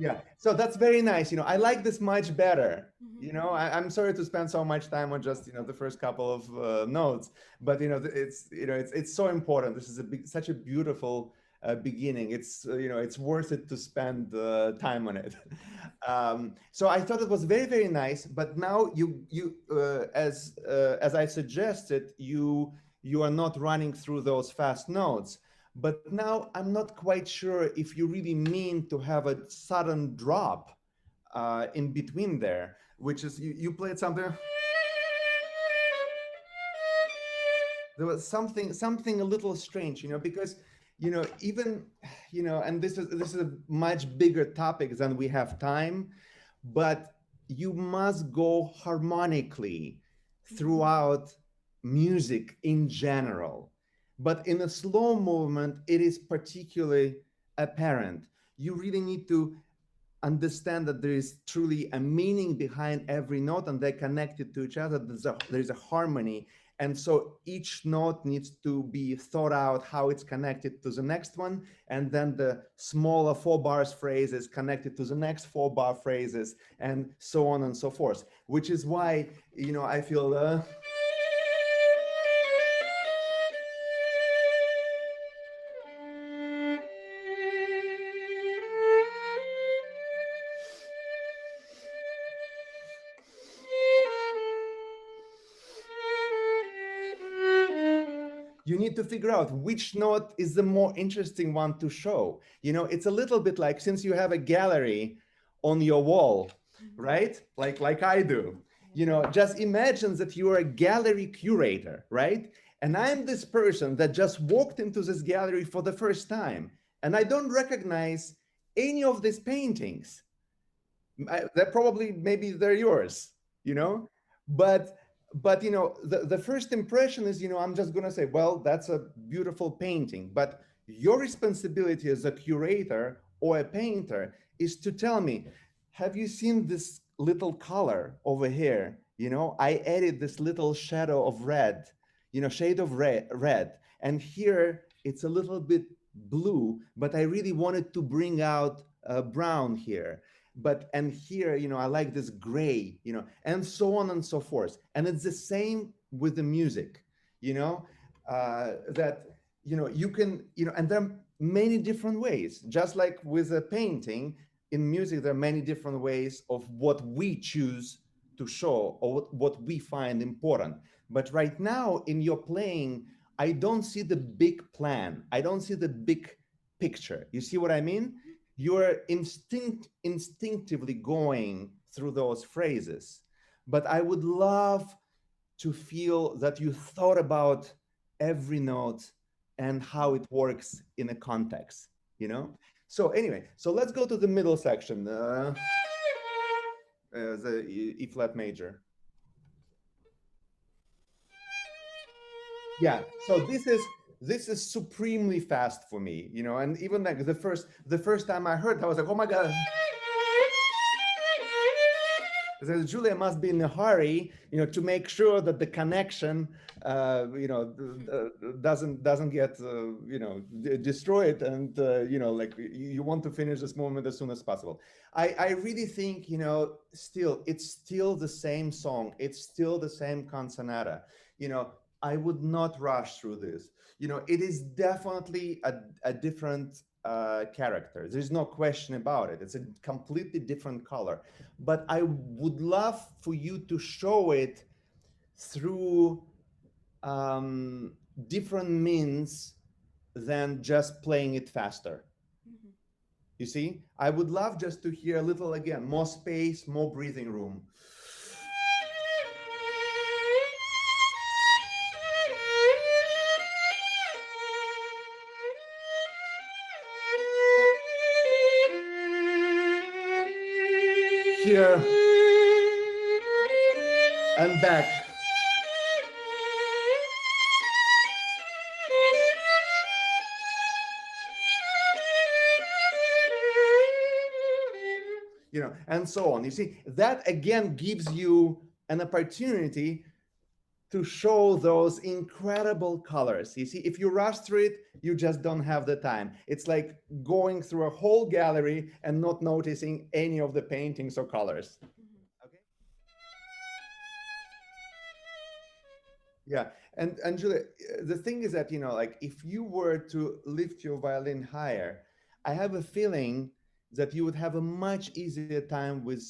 Yeah, so that's very nice. I like this much better. Mhm. I'm sorry to spend so much time on just the first couple of notes, but it's so important. This is such a beautiful beginning. It's worth it to spend time on it. So I thought it was very, very nice. But now as I suggested, you are not running through those fast notes. But now I'm not quite sure if you really mean to have a sudden drop in between there, which is you played something. There was something a little strange, because even and this is a much bigger topic than we have time, but you must go harmonically Mhm. throughout music in general. But in a slow movement, it is particularly apparent. You really need to understand that there is truly a meaning behind every note and they're connected to each other. There's a harmony. And so each note needs to be thought out how it's connected to the next one. And then the smaller 4 bars phrase is connected to the next 4 bar phrases and so on and so forth, which is why, I feel you need to figure out which note is the more interesting one to show. It's a little bit like, since you have a gallery on your wall, Mhm. right? Like I do. Just imagine that you are a gallery curator, right? And I'm this person that just walked into this gallery for the first time, and I don't recognize any of these paintings. They're probably, maybe they're yours, you know but the first impression is, I'm just going to say, well, that's a beautiful painting. But your responsibility as a curator or a painter is to tell me, have you seen this little color over here? I added this little shadow of red, shade of red, and here it's a little bit blue, but I really wanted to bring out brown here. But and here, I like this gray, and so on and so forth. And it's the same with the music, that you can, and there are many different ways. Just like with a painting, in music there are many different ways of what we choose to show, or what we find important. But right now in your playing, I don't see the big plan, I don't see the big picture. You see what I mean? You're instinctively going through those phrases. But I would love to feel that you thought about every note and how it works in a context, So anyway, so let's go to the middle section, the E flat major. Yeah, so this is supremely fast for me, and even like the first time I heard, I was like, oh my god. Says Julia must be in a hurry, to make sure that the connection, doesn't get, destroyed, and like you want to finish this moment as soon as possible. I really think, still it's still the same song, it's still the same canzonata. I would not rush through this. It is definitely a different character. There's no question about it. It's a completely different color, but I would love for you to show it through different means than just playing it faster. Mhm. You see, I would love just to hear a little, again, more space, more breathing room. Here and back. And so on. You see, that again gives you an opportunity to show those incredible colors. You see, if you rush through it, you just don't have the time. It's like going through a whole gallery and not noticing any of the paintings or colors. Okay. Yeah, and Julia, the thing is that, you know, like if you were to lift your violin higher, I have a feeling that you would have a much easier time with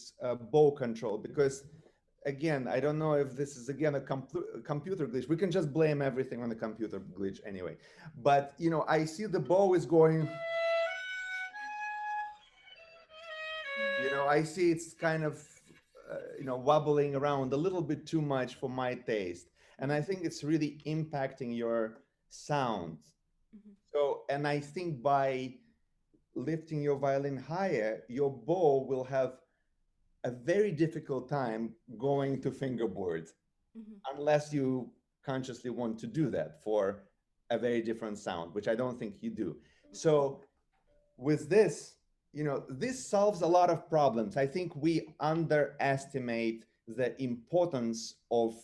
bow control, because again, I don't know if this is again a computer glitch. We can just blame everything on the computer glitch anyway. But you know, I see the bow is going. You know, I see it's kind of you know, wobbling around a little bit too much for my taste, and I think it's really impacting your sound. So, and I think by lifting your violin higher, your bow will have a very difficult time going to fingerboard, unless you consciously want to do that for a very different sound, which I don't think you do. So with this, you know, this solves a lot of problems. I think we underestimate the importance of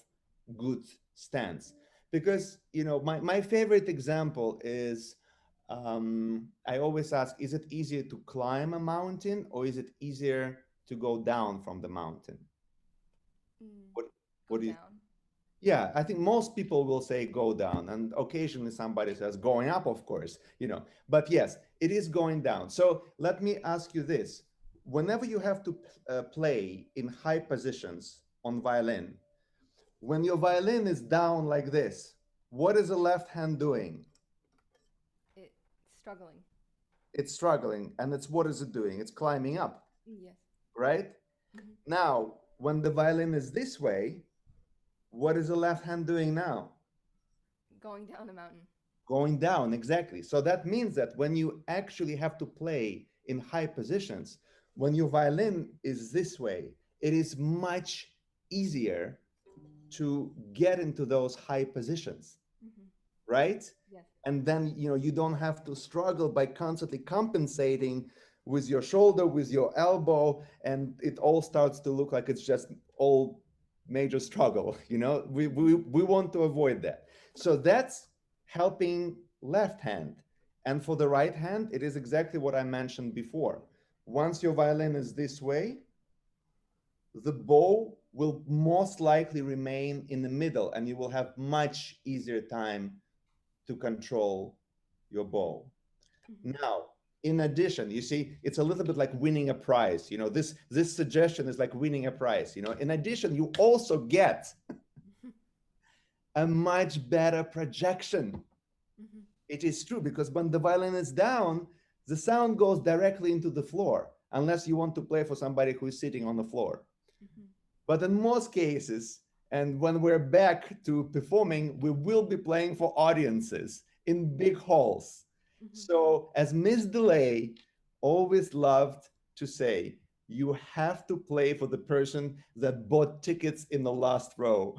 good stance, because, you know, my favorite example is, I always ask, is it easier to climb a mountain or is it easier to go down from the mountain? What do you? Down. Yeah, I think most people will say go down, and occasionally somebody says going up, of course, you know, but yes, it is going down. So let me ask you this. Whenever you have to play in high positions on violin, when your violin is down like this, what is the left hand doing? It's struggling. It's struggling, and it's, what is it doing? It's climbing up, Yes. right? Now, when the violin is this way, what is the left hand doing now? Going down a mountain. Going down, exactly. So that means that when you actually have to play in high positions, when your violin is this way, it is much easier to get into those high positions, right? Yes. And then, you know, you don't have to struggle by constantly compensating with your shoulder, with your elbow, and it all starts to look like it's just all major struggle. You know, we want to avoid that. So that's helping left hand. And for the right hand, it is exactly what I mentioned before. Once your violin is this way, the bow will most likely remain in the middle, and you will have much easier time to control your bow. Now, in addition, you see, it's a little bit like winning a prize. You know, this suggestion is like winning a prize. You know, in addition, you also get a much better projection. It is true, because when the violin is down, the sound goes directly into the floor, unless you want to play for somebody who is sitting on the floor. But in most cases, and when we're back to performing, we will be playing for audiences in big halls. So, as Miss DeLay always loved to say, you have to play for the person that bought tickets in the last row.